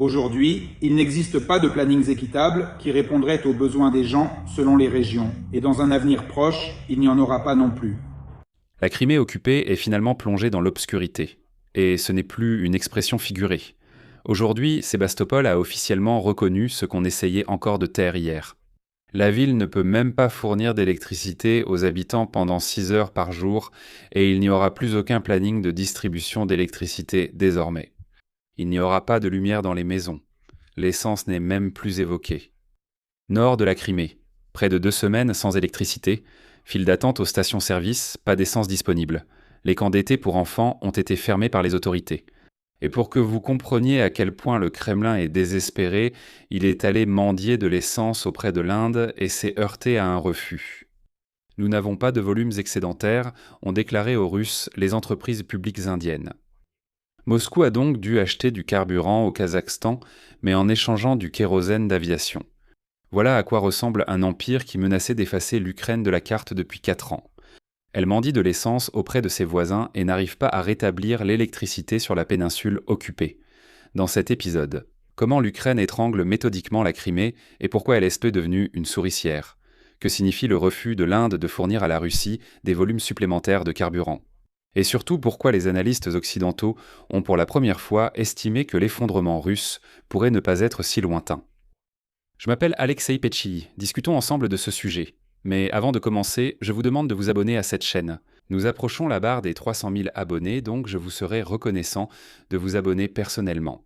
Aujourd'hui, il n'existe pas de plannings équitables qui répondraient aux besoins des gens selon les régions, et dans un avenir proche, il n'y en aura pas non plus. La Crimée occupée est finalement plongée dans l'obscurité. Et ce n'est plus une expression figurée. Aujourd'hui, Sébastopol a officiellement reconnu ce qu'on essayait encore de taire hier. La ville ne peut même pas fournir d'électricité aux habitants pendant 6 heures par jour et il n'y aura plus aucun planning de distribution d'électricité désormais. Il n'y aura pas de lumière dans les maisons. L'essence n'est même plus évoquée. Nord de la Crimée, près de 2 semaines sans électricité, file d'attente aux stations-service, pas d'essence disponible. Les camps d'été pour enfants ont été fermés par les autorités. Et pour que vous compreniez à quel point le Kremlin est désespéré, il est allé mendier de l'essence auprès de l'Inde et s'est heurté à un refus. Nous n'avons pas de volumes excédentaires, ont déclaré aux Russes les entreprises publiques indiennes. Moscou a donc dû acheter du carburant au Kazakhstan, mais en échangeant du kérosène d'aviation. Voilà à quoi ressemble un empire qui menaçait d'effacer l'Ukraine de la carte depuis 4 ans. Elle mendie de l'essence auprès de ses voisins et n'arrive pas à rétablir l'électricité sur la péninsule occupée. Dans cet épisode, comment l'Ukraine étrangle méthodiquement la Crimée et pourquoi elle est devenue une souricière? Que signifie le refus de l'Inde de fournir à la Russie des volumes supplémentaires de carburant? Et surtout pourquoi les analystes occidentaux ont pour la première fois estimé que l'effondrement russe pourrait ne pas être si lointain? Je m'appelle Alexei Petchili, discutons ensemble de ce sujet. Mais avant de commencer, je vous demande de vous abonner à cette chaîne. Nous approchons la barre des 300 000 abonnés, donc je vous serai reconnaissant de vous abonner personnellement.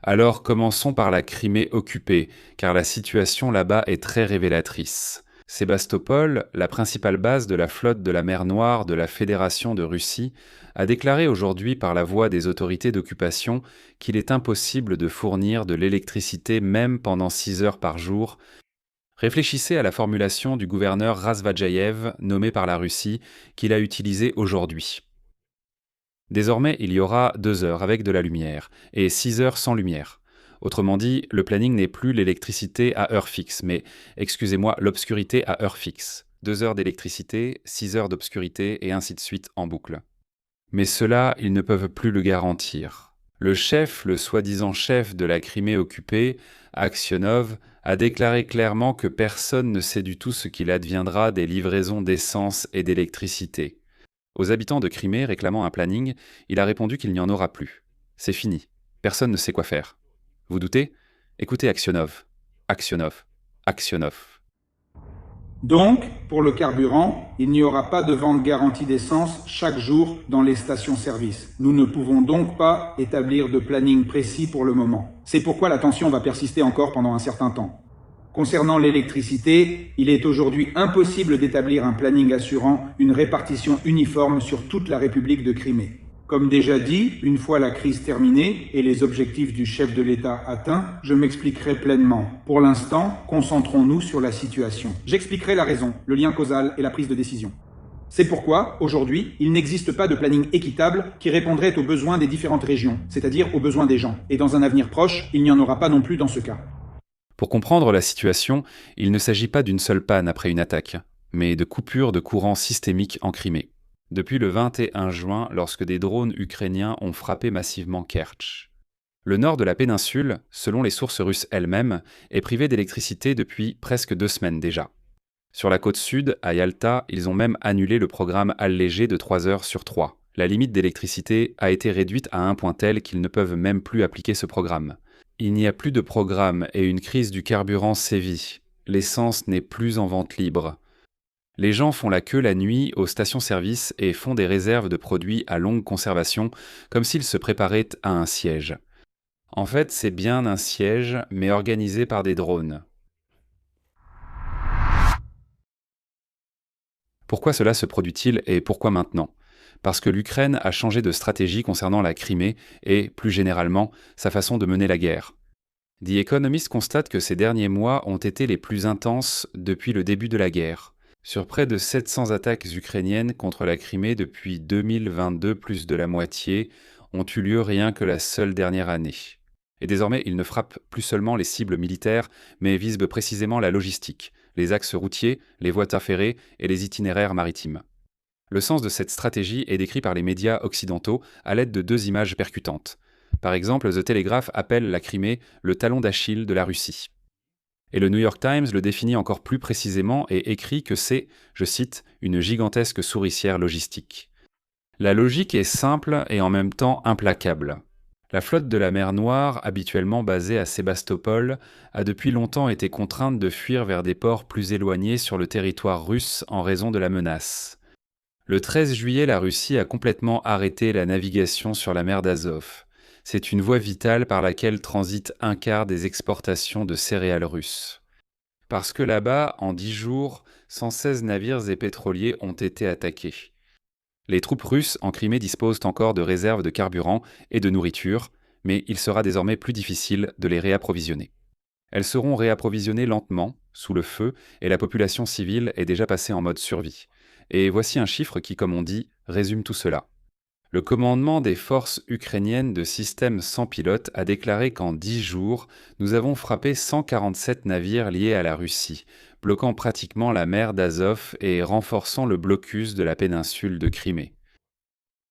Alors commençons par la Crimée occupée, car la situation là-bas est très révélatrice. Sébastopol, la principale base de la flotte de la mer Noire de la Fédération de Russie, a déclaré aujourd'hui par la voix des autorités d'occupation qu'il est impossible de fournir de l'électricité même pendant 6 heures par jour. Réfléchissez à la formulation du gouverneur Razvadjaïev, nommé par la Russie, qu'il a utilisée aujourd'hui. Désormais, il y aura 2 heures avec de la lumière et 6 heures sans lumière. Autrement dit, le planning n'est plus l'électricité à heure fixe, mais, excusez-moi, l'obscurité à heure fixe. 2 heures d'électricité, 6 heures d'obscurité et ainsi de suite en boucle. Mais cela, ils ne peuvent plus le garantir. Le soi-disant chef de la Crimée occupée, Aksionov, a déclaré clairement que personne ne sait du tout ce qu'il adviendra des livraisons d'essence et d'électricité. Aux habitants de Crimée réclamant un planning, il a répondu qu'il n'y en aura plus. C'est fini. Personne ne sait quoi faire. Vous doutez? Écoutez Aksionov. Aksionov. Aksionov. Donc, pour le carburant, il n'y aura pas de vente garantie d'essence chaque jour dans les stations-service. Nous ne pouvons donc pas établir de planning précis pour le moment. C'est pourquoi la tension va persister encore pendant un certain temps. Concernant l'électricité, il est aujourd'hui impossible d'établir un planning assurant une répartition uniforme sur toute la République de Crimée. Comme déjà dit, une fois la crise terminée et les objectifs du chef de l'État atteints, je m'expliquerai pleinement. Pour l'instant, concentrons-nous sur la situation. J'expliquerai la raison, le lien causal et la prise de décision. C'est pourquoi, aujourd'hui, il n'existe pas de planning équitable qui répondrait aux besoins des différentes régions, c'est-à-dire aux besoins des gens. Et dans un avenir proche, il n'y en aura pas non plus dans ce cas. Pour comprendre la situation, il ne s'agit pas d'une seule panne après une attaque, mais de coupures de courant systémique en Crimée. Depuis le 21 juin, lorsque des drones ukrainiens ont frappé massivement Kertch. Le nord de la péninsule, selon les sources russes elles-mêmes, est privé d'électricité depuis presque 2 semaines déjà. Sur la côte sud, à Yalta, ils ont même annulé le programme allégé de 3 heures sur 3. La limite d'électricité a été réduite à un point tel qu'ils ne peuvent même plus appliquer ce programme. Il n'y a plus de programme et une crise du carburant sévit. L'essence n'est plus en vente libre. Les gens font la queue la nuit aux stations-service et font des réserves de produits à longue conservation comme s'ils se préparaient à un siège. En fait, c'est bien un siège, mais organisé par des drones. Pourquoi cela se produit-il et pourquoi maintenant? Parce que l'Ukraine a changé de stratégie concernant la Crimée et, plus généralement, sa façon de mener la guerre. The Economist constate que ces derniers mois ont été les plus intenses depuis le début de la guerre. Sur près de 700 attaques ukrainiennes contre la Crimée depuis 2022, plus de la moitié, ont eu lieu rien que la seule dernière année. Et désormais, ils ne frappent plus seulement les cibles militaires, mais visent précisément la logistique, les axes routiers, les voies ferrées et les itinéraires maritimes. Le sens de cette stratégie est décrit par les médias occidentaux à l'aide de deux images percutantes. Par exemple, The Telegraph appelle la Crimée le talon d'Achille de la Russie. Et le New York Times le définit encore plus précisément et écrit que c'est, je cite, une gigantesque souricière logistique. La logique est simple et en même temps implacable. La flotte de la mer Noire, habituellement basée à Sébastopol, a depuis longtemps été contrainte de fuir vers des ports plus éloignés sur le territoire russe en raison de la menace. Le 13 juillet, la Russie a complètement arrêté la navigation sur la mer d'Azov. C'est une voie vitale par laquelle transite un quart des exportations de céréales russes. Parce que là-bas, en 10 jours, 116 navires et pétroliers ont été attaqués. Les troupes russes en Crimée disposent encore de réserves de carburant et de nourriture, mais il sera désormais plus difficile de les réapprovisionner. Elles seront réapprovisionnées lentement, sous le feu, et la population civile est déjà passée en mode survie. Et voici un chiffre qui, comme on dit, résume tout cela. Le commandement des forces ukrainiennes de systèmes sans pilote a déclaré qu'en 10 jours, nous avons frappé 147 navires liés à la Russie, bloquant pratiquement la mer d'Azov et renforçant le blocus de la péninsule de Crimée.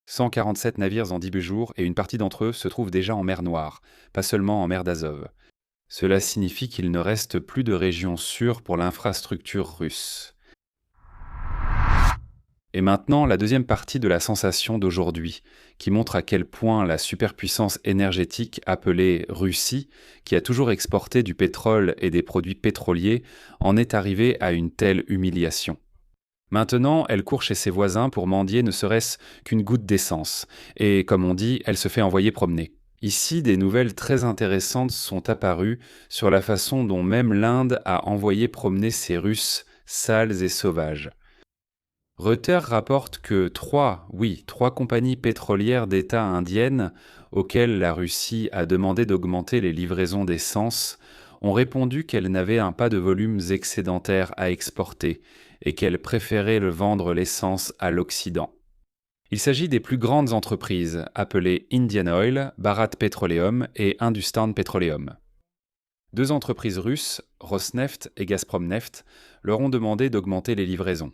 147 navires en 10 jours et une partie d'entre eux se trouve déjà en mer Noire, pas seulement en mer d'Azov. Cela signifie qu'il ne reste plus de région sûre pour l'infrastructure russe. Et maintenant, la deuxième partie de la sensation d'aujourd'hui, qui montre à quel point la superpuissance énergétique appelée Russie, qui a toujours exporté du pétrole et des produits pétroliers, en est arrivée à une telle humiliation. Maintenant, elle court chez ses voisins pour mendier ne serait-ce qu'une goutte d'essence, et comme on dit, elle se fait envoyer promener. Ici, des nouvelles très intéressantes sont apparues sur la façon dont même l'Inde a envoyé promener ses Russes sales et sauvages. Reuters rapporte que trois compagnies pétrolières d'État indiennes, auxquelles la Russie a demandé d'augmenter les livraisons d'essence, ont répondu qu'elles n'avaient pas de volumes excédentaires à exporter et qu'elles préféraient vendre l'essence à l'Occident. Il s'agit des plus grandes entreprises, appelées Indian Oil, Bharat Petroleum et Hindustan Petroleum. Deux entreprises russes, Rosneft et Gazprom Neft, leur ont demandé d'augmenter les livraisons.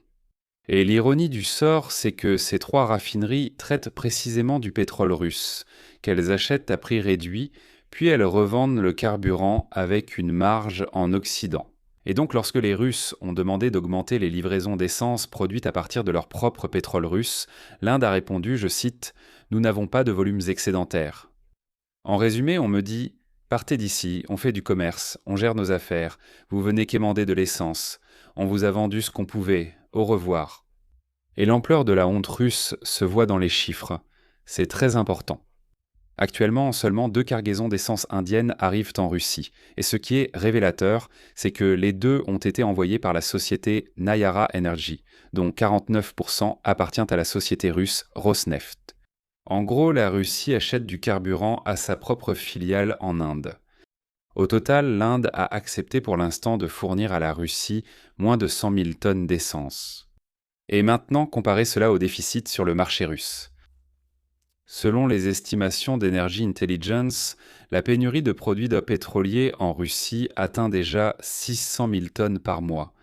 Et l'ironie du sort, c'est que ces trois raffineries traitent précisément du pétrole russe, qu'elles achètent à prix réduit, puis elles revendent le carburant avec une marge en Occident. Et donc lorsque les Russes ont demandé d'augmenter les livraisons d'essence produites à partir de leur propre pétrole russe, l'Inde a répondu, je cite, « Nous n'avons pas de volumes excédentaires ». En résumé, on me dit « Partez d'ici, on fait du commerce, on gère nos affaires, vous venez quémander de l'essence, on vous a vendu ce qu'on pouvait, au revoir ». Et l'ampleur de la honte russe se voit dans les chiffres. C'est très important. Actuellement, seulement 2 cargaisons d'essence indienne arrivent en Russie. Et ce qui est révélateur, c'est que les 2 ont été envoyées par la société Nayara Energy, dont 49% appartient à la société russe Rosneft. En gros, la Russie achète du carburant à sa propre filiale en Inde. Au total, l'Inde a accepté pour l'instant de fournir à la Russie moins de 100 000 tonnes d'essence. Et maintenant, comparez cela au déficit sur le marché russe. Selon les estimations d'Energy Intelligence, la pénurie de produits pétroliers en Russie atteint déjà 600 000 tonnes par mois,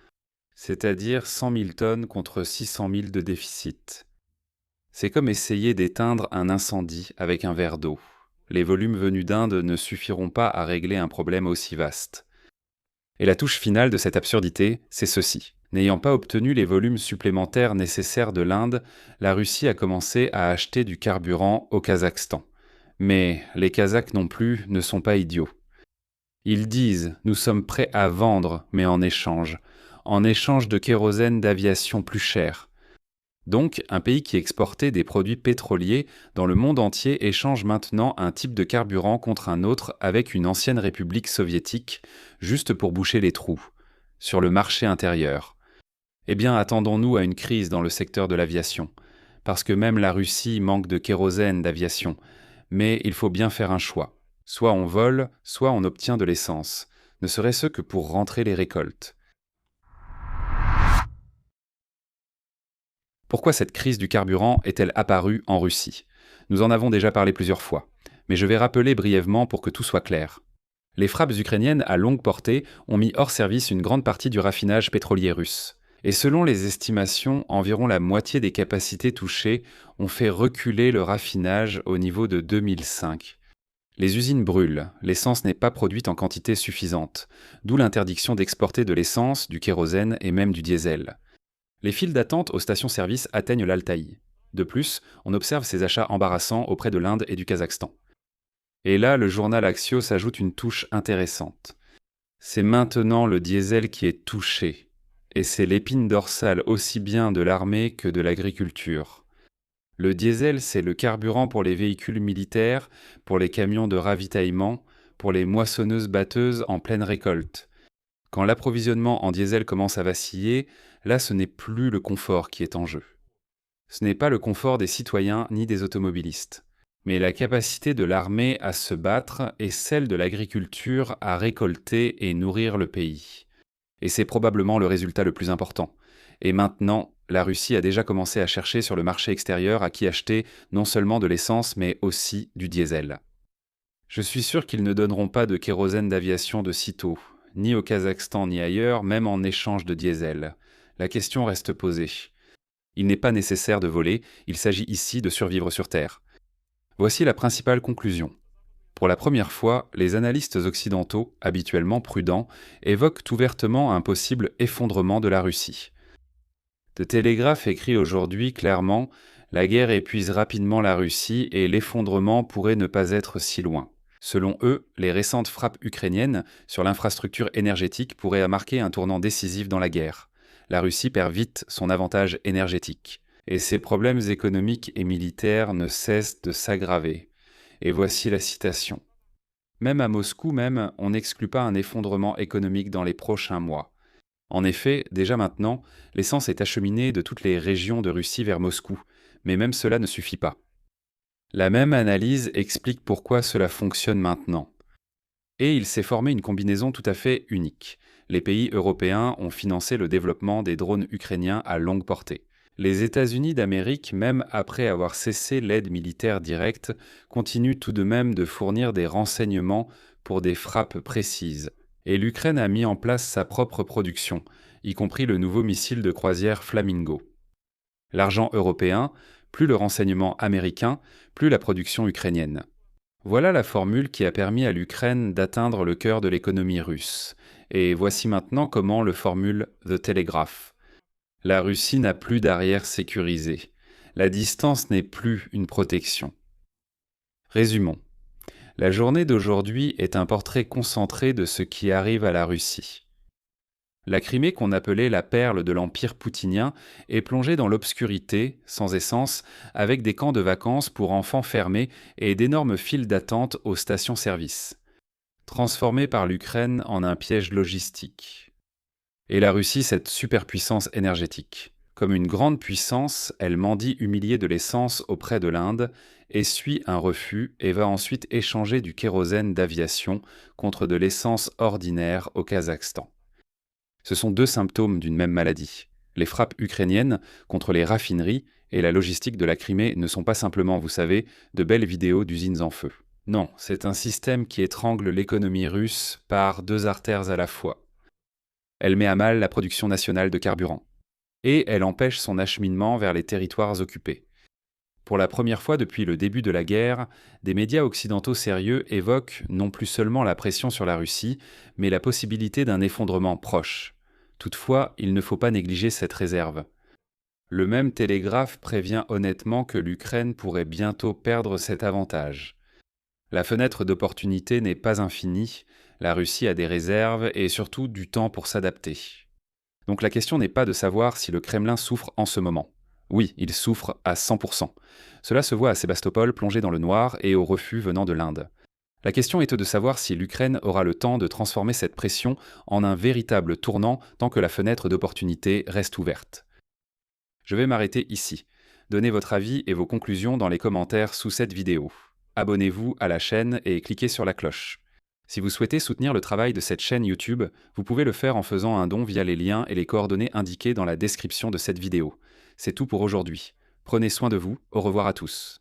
c'est-à-dire 100 000 tonnes contre 600 000 de déficit. C'est comme essayer d'éteindre un incendie avec un verre d'eau. Les volumes venus d'Inde ne suffiront pas à régler un problème aussi vaste. Et la touche finale de cette absurdité, c'est ceci. N'ayant pas obtenu les volumes supplémentaires nécessaires de l'Inde, la Russie a commencé à acheter du carburant au Kazakhstan. Mais les Kazakhs non plus ne sont pas idiots. Ils disent « Nous sommes prêts à vendre, mais en échange de kérosène d'aviation plus cher ». Donc, un pays qui exportait des produits pétroliers dans le monde entier échange maintenant un type de carburant contre un autre avec une ancienne république soviétique, juste pour boucher les trous, sur le marché intérieur. Eh bien, attendons-nous à une crise dans le secteur de l'aviation, parce que même la Russie manque de kérosène d'aviation, mais il faut bien faire un choix. Soit on vole, soit on obtient de l'essence, ne serait-ce que pour rentrer les récoltes. Pourquoi cette crise du carburant est-elle apparue en Russie ? Nous en avons déjà parlé plusieurs fois, mais je vais rappeler brièvement pour que tout soit clair. Les frappes ukrainiennes à longue portée ont mis hors service une grande partie du raffinage pétrolier russe. Et selon les estimations, environ la moitié des capacités touchées ont fait reculer le raffinage au niveau de 2005. Les usines brûlent, l'essence n'est pas produite en quantité suffisante, d'où l'interdiction d'exporter de l'essence, du kérosène et même du diesel. Les files d'attente aux stations-service atteignent l'Altaï. De plus, on observe ces achats embarrassants auprès de l'Inde et du Kazakhstan. Et là, le journal Axios ajoute une touche intéressante. C'est maintenant le diesel qui est touché, et c'est l'épine dorsale aussi bien de l'armée que de l'agriculture. Le diesel, c'est le carburant pour les véhicules militaires, pour les camions de ravitaillement, pour les moissonneuses-batteuses en pleine récolte. Quand l'approvisionnement en diesel commence à vaciller, là ce n'est plus le confort qui est en jeu. Ce n'est pas le confort des citoyens ni des automobilistes, mais la capacité de l'armée à se battre et celle de l'agriculture à récolter et nourrir le pays. Et c'est probablement le résultat le plus important. Et maintenant, la Russie a déjà commencé à chercher sur le marché extérieur à qui acheter non seulement de l'essence, mais aussi du diesel. Je suis sûr qu'ils ne donneront pas de kérosène d'aviation de sitôt, ni au Kazakhstan ni ailleurs, même en échange de diesel. La question reste posée. Il n'est pas nécessaire de voler, il s'agit ici de survivre sur Terre. Voici la principale conclusion. Pour la première fois, les analystes occidentaux, habituellement prudents, évoquent ouvertement un possible effondrement de la Russie. The Telegraph écrit aujourd'hui clairement « La guerre épuise rapidement la Russie et l'effondrement pourrait ne pas être si loin ». Selon eux, les récentes frappes ukrainiennes sur l'infrastructure énergétique pourraient marquer un tournant décisif dans la guerre. La Russie perd vite son avantage énergétique. Et ses problèmes économiques et militaires ne cessent de s'aggraver. Et voici la citation. Même à Moscou même, on n'exclut pas un effondrement économique dans les prochains mois. En effet, déjà maintenant, l'essence est acheminée de toutes les régions de Russie vers Moscou, mais même cela ne suffit pas. La même analyse explique pourquoi cela fonctionne maintenant. Et il s'est formé une combinaison tout à fait unique. Les pays européens ont financé le développement des drones ukrainiens à longue portée. Les États-Unis d'Amérique, même après avoir cessé l'aide militaire directe, continuent tout de même de fournir des renseignements pour des frappes précises. Et l'Ukraine a mis en place sa propre production, y compris le nouveau missile de croisière Flamingo. L'argent européen, plus le renseignement américain, plus la production ukrainienne. Voilà la formule qui a permis à l'Ukraine d'atteindre le cœur de l'économie russe. Et voici maintenant comment le formule The Telegraph. La Russie n'a plus d'arrière sécurisé. La distance n'est plus une protection. Résumons. La journée d'aujourd'hui est un portrait concentré de ce qui arrive à la Russie. La Crimée, qu'on appelait la perle de l'empire poutinien, est plongée dans l'obscurité, sans essence, avec des camps de vacances pour enfants fermés et d'énormes files d'attente aux stations-service. Transformée par l'Ukraine en un piège logistique. Et la Russie, cette superpuissance énergétique. Comme une grande puissance, elle mendie humiliée de l'essence auprès de l'Inde, essuie un refus et va ensuite échanger du kérosène d'aviation contre de l'essence ordinaire au Kazakhstan. Ce sont deux symptômes d'une même maladie. Les frappes ukrainiennes contre les raffineries et la logistique de la Crimée ne sont pas simplement, vous savez, de belles vidéos d'usines en feu. Non, c'est un système qui étrangle l'économie russe par deux artères à la fois. Elle met à mal la production nationale de carburant. Et elle empêche son acheminement vers les territoires occupés. Pour la première fois depuis le début de la guerre, des médias occidentaux sérieux évoquent non plus seulement la pression sur la Russie, mais la possibilité d'un effondrement proche. Toutefois, il ne faut pas négliger cette réserve. Le même Télégraphe prévient honnêtement que l'Ukraine pourrait bientôt perdre cet avantage. La fenêtre d'opportunité n'est pas infinie, la Russie a des réserves et surtout du temps pour s'adapter. Donc la question n'est pas de savoir si le Kremlin souffre en ce moment. Oui, il souffre à 100%. Cela se voit à Sébastopol plongé dans le noir et au refus venant de l'Inde. La question est de savoir si l'Ukraine aura le temps de transformer cette pression en un véritable tournant tant que la fenêtre d'opportunité reste ouverte. Je vais m'arrêter ici. Donnez votre avis et vos conclusions dans les commentaires sous cette vidéo. Abonnez-vous à la chaîne et cliquez sur la cloche. Si vous souhaitez soutenir le travail de cette chaîne YouTube, vous pouvez le faire en faisant un don via les liens et les coordonnées indiquées dans la description de cette vidéo. C'est tout pour aujourd'hui. Prenez soin de vous, au revoir à tous.